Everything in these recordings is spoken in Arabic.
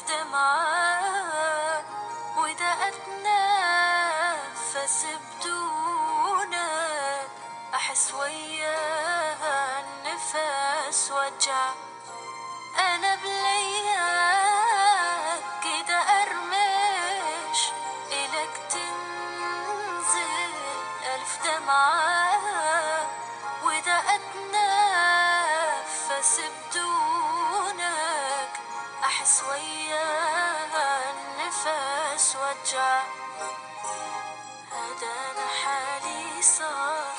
دمعة وإذا أتنفس بدونك أحس وياها النفس وجع. أنا بلياك كده أرمش إلك تنزل ألف دمعة وإذا أتنفس بدونك أحس وياها النفس وجع. هذا أنا حالي صار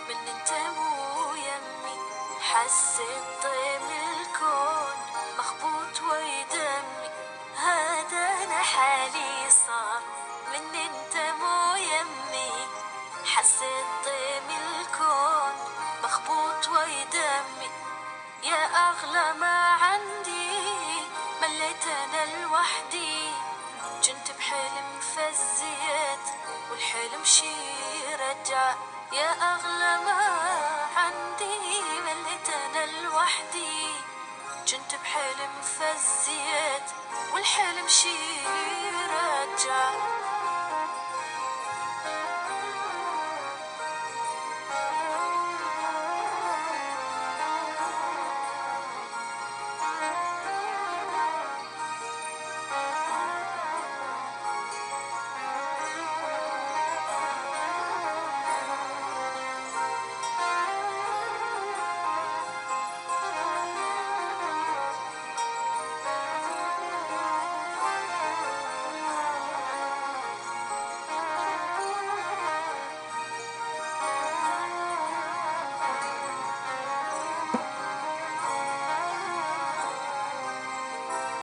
من انت مو يمي، حسيت ضيم الكون مخبوط ويدمي. هذا أنا حالي صار من انت مو يمي، حسيت ضيم الكون مخبوط ويدمي. يا أغلى ما عندي مليت أنا لوحدي، كنت بحلم فزيت والحلم شي رجع. يا أغلى ما عندي مليت أنا لوحدي، كنت بحلم فزيت والحلم شي